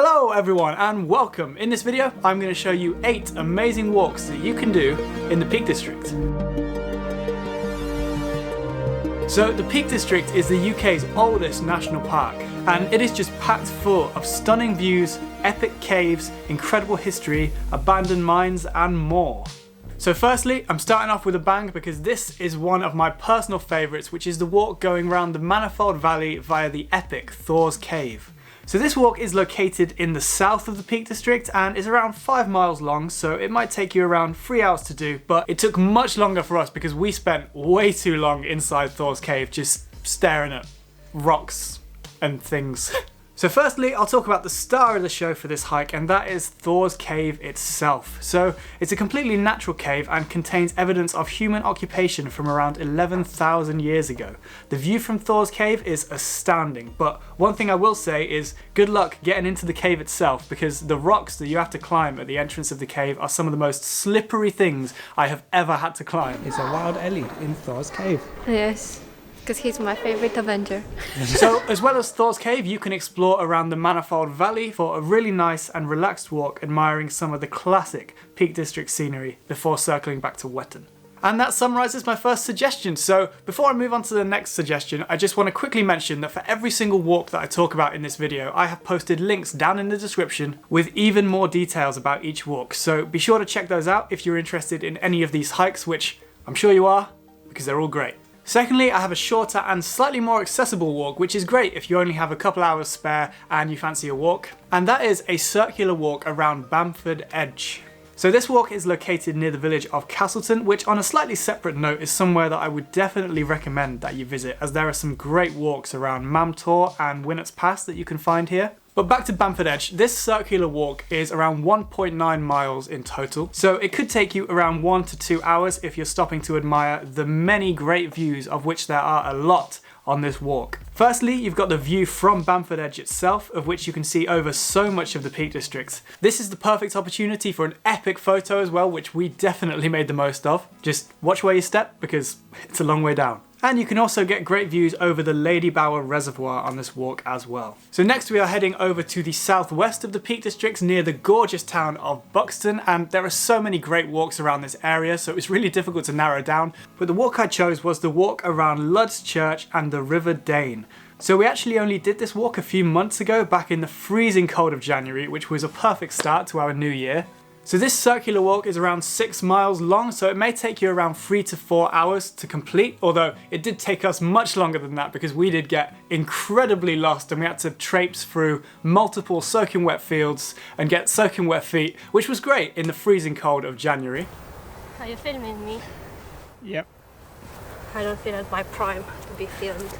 Hello everyone and welcome. In this video I'm going to show you 8 amazing walks that you can do in the Peak District. So the Peak District is the UK's oldest national park and it is just packed full of stunning views, epic caves, incredible history, abandoned mines and more. So firstly, I'm starting off with a bang because this is one of my personal favourites, which is the walk going around the Manifold Valley via the epic Thor's Cave. So this walk is located in the south of the Peak District and is around 5 miles long, so it might take you around 3 hours to do, but it took much longer for us because we spent way too long inside Thor's Cave just staring at rocks and things. So firstly, I'll talk about the star of the show for this hike, and that is Thor's Cave itself. So it's a completely natural cave and contains evidence of human occupation from around 11,000 years ago. The view from Thor's Cave is astounding, but one thing I will say is good luck getting into the cave itself because the rocks that you have to climb at the entrance of the cave are some of the most slippery things I have ever had to climb. It's a wild Ellie in Thor's Cave. Yes. Because he's my favourite Avenger. So, as well as Thor's Cave, you can explore around the Manifold Valley for a really nice and relaxed walk admiring some of the classic Peak District scenery before circling back to Wetton. And that summarises my first suggestion. So before I move on to the next suggestion, I just want to quickly mention that for every single walk that I talk about in this video, I have posted links down in the description with even more details about each walk. So be sure to check those out if you're interested in any of these hikes, which I'm sure you are, because they're all great. Secondly, I have a shorter and slightly more accessible walk, which is great if you only have a couple hours spare and you fancy a walk. And that is a circular walk around Bamford Edge. So this walk is located near the village of Castleton, which on a slightly separate note is somewhere that I would definitely recommend that you visit, as there are some great walks around Tor and Winnats Pass that you can find here. But back to Bamford Edge, this circular walk is around 1.9 miles in total, so it could take you around 1 to 2 hours if you're stopping to admire the many great views, of which there are a lot on this walk. Firstly, you've got the view from Bamford Edge itself, of which you can see over so much of the Peak District. This is the perfect opportunity for an epic photo as well, which we definitely made the most of. Just watch where you step because it's a long way down. And you can also get great views over the Ladybower Reservoir on this walk as well. So next we are heading over to the southwest of the Peak District near the gorgeous town of Buxton, and there are so many great walks around this area, so it was really difficult to narrow down. But the walk I chose was the walk around LUD'S Church and the River Dane. So we actually only did this walk a few months ago, back in the freezing cold of January, which was a perfect start to our new year. So this circular walk is around 6 miles long, so it may take you around 3 to 4 hours to complete, although it did take us much longer than that because we did get incredibly lost and we had to traipse through multiple soaking wet fields and get soaking wet feet, which was great in the freezing cold of January. Are you filming me? Yep. I don't feel at my prime to be filmed.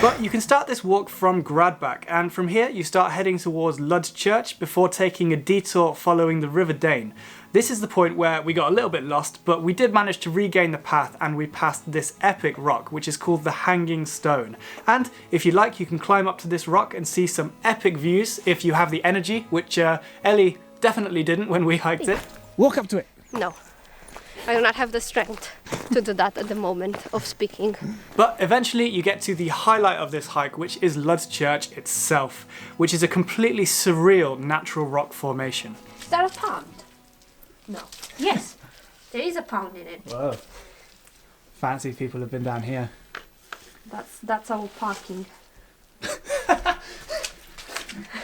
But you can start this walk from Gradbach, and from here you start heading towards LUD'S Church before taking a detour following the River Dane. This is the point where we got a little bit lost, but we did manage to regain the path and we passed this epic rock, which is called the Hanging Stone. And if you like, you can climb up to this rock and see some epic views if you have the energy, which Ellie definitely didn't when we hiked it. Walk up to it. No. I do not have the strength to do that at the moment of speaking. But eventually you get to the highlight of this hike, which is LUD'S Church itself, which is a completely surreal natural rock formation. Is that a pond? No. Yes, there is a pond in it. Whoa. Fancy people have been down here. That's our parking.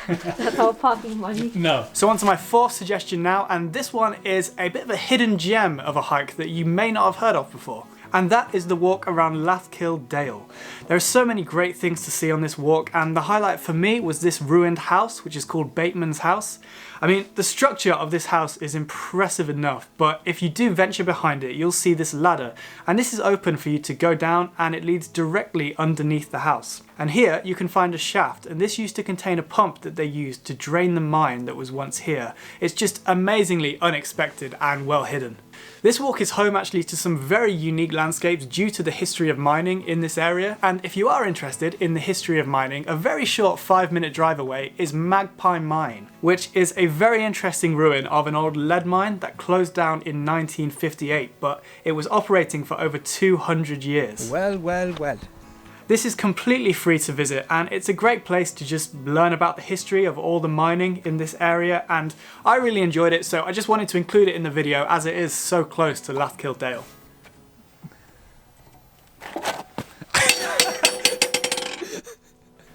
That's our parking money. No. So on to my fourth suggestion now, and this one is a bit of a hidden gem of a hike that you may not have heard of before. And that is the walk around Lathkill Dale. There are so many great things to see on this walk, and the highlight for me was this ruined house, which is called Bateman's House. I mean, the structure of this house is impressive enough, but if you do venture behind it, you'll see this ladder, and this is open for you to go down, and it leads directly underneath the house. And here you can find a shaft, and this used to contain a pump that they used to drain the mine that was once here. It's just amazingly unexpected and well hidden. This walk is home actually to some very unique landscapes due to the history of mining in this area, and if you are interested in the history of mining, a very short 5-minute drive away is Magpie Mine, which is a very interesting ruin of an old lead mine that closed down in 1958, but it was operating for over 200 years. Well, well, well. This is completely free to visit, and it's a great place to just learn about the history of all the mining in this area, and I really enjoyed it, so I just wanted to include it in the video as it is so close to Lathkill Dale.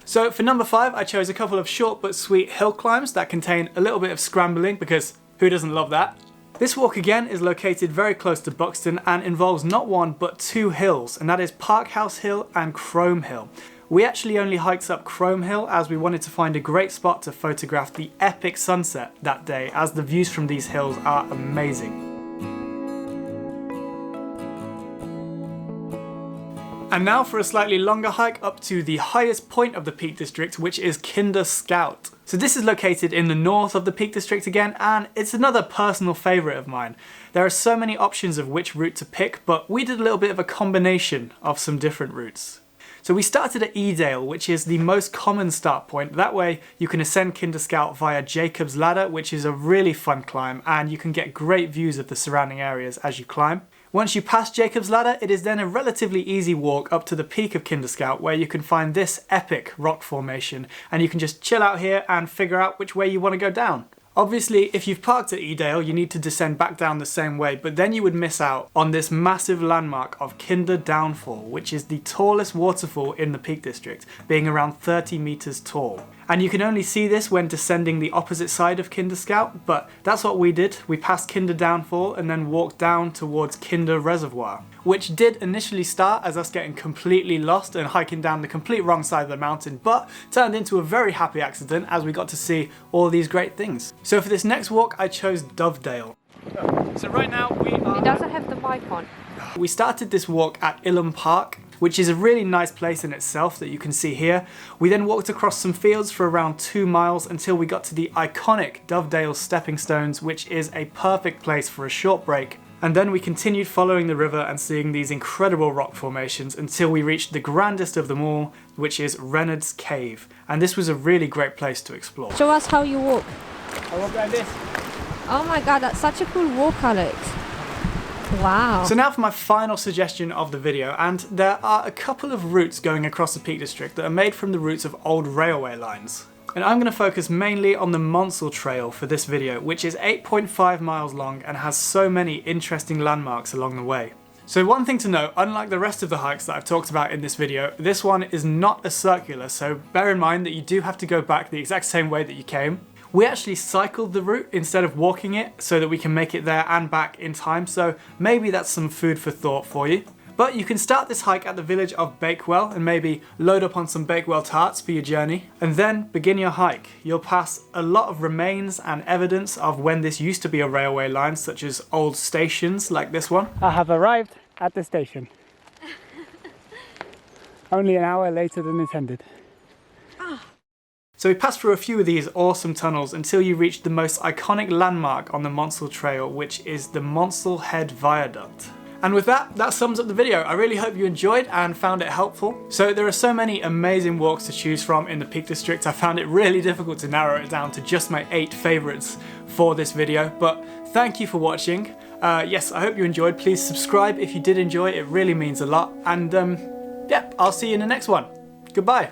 So for number 5, I chose a couple of short but sweet hill climbs that contain a little bit of scrambling, because who doesn't love that? This walk again is located very close to Buxton and involves not one but 2 hills, and that is Parkhouse Hill and Crome Hill. We actually only hiked up Crome Hill as we wanted to find a great spot to photograph the epic sunset that day, as the views from these hills are amazing. And now for a slightly longer hike up to the highest point of the Peak District, which is Kinder Scout. So this is located in the north of the Peak District again, and it's another personal favourite of mine. There are so many options of which route to pick, but we did a little bit of a combination of some different routes. So we started at Edale, which is the most common start point. That way you can ascend Kinder Scout via Jacob's Ladder, which is a really fun climb, and you can get great views of the surrounding areas as you climb. Once you pass Jacob's Ladder, it is then a relatively easy walk up to the peak of Kinder Scout, where you can find this epic rock formation, and you can just chill out here and figure out which way you want to go down. Obviously, if you've parked at Edale, you need to descend back down the same way, but then you would miss out on this massive landmark of Kinder Downfall, which is the tallest waterfall in the Peak District, being around 30 meters tall. And you can only see this when descending the opposite side of Kinder Scout, but that's what we did. We passed Kinder Downfall and then walked down towards Kinder Reservoir, which did initially start as us getting completely lost and hiking down the complete wrong side of the mountain, but turned into a very happy accident as we got to see all these great things. So for this next walk, I chose Dovedale. So right now we are... It doesn't have the mic on. We started this walk at Ilam Park, which is a really nice place in itself that you can see here. We then walked across some fields for around 2 miles until we got to the iconic Dovedale Stepping Stones, which is a perfect place for a short break. And then we continued following the river and seeing these incredible rock formations until we reached the grandest of them all, which is Reynards Cave. And this was a really great place to explore. Show us how you walk. I walk like this. Oh my god, that's such a cool walk, Alex. Wow. So now for my final suggestion of the video, and there are a couple of routes going across the Peak District that are made from the routes of old railway lines. And I'm going to focus mainly on the Monsal Trail for this video, which is 8.5 miles long and has so many interesting landmarks along the way. So one thing to note, unlike the rest of the hikes that I've talked about in this video, this one is not a circular, so bear in mind that you do have to go back the exact same way that you came. We actually cycled the route instead of walking it so that we can make it there and back in time, so maybe that's some food for thought for you. But you can start this hike at the village of Bakewell and maybe load up on some Bakewell tarts for your journey, and then begin your hike. You'll pass a lot of remains and evidence of when this used to be a railway line, such as old stations like this one. I have arrived at the station. Only an hour later than intended. So we passed through a few of these awesome tunnels until you reach the most iconic landmark on the Monsal Trail, which is the Monsal Head Viaduct. And with that, that sums up the video. I really hope you enjoyed and found it helpful. So there are so many amazing walks to choose from in the Peak District. I found it really difficult to narrow it down to just my 8 favourites for this video, but thank you for watching. Yes, I hope you enjoyed. Please subscribe if you did enjoy, it really means a lot. And yeah, I'll see you in the next one. Goodbye.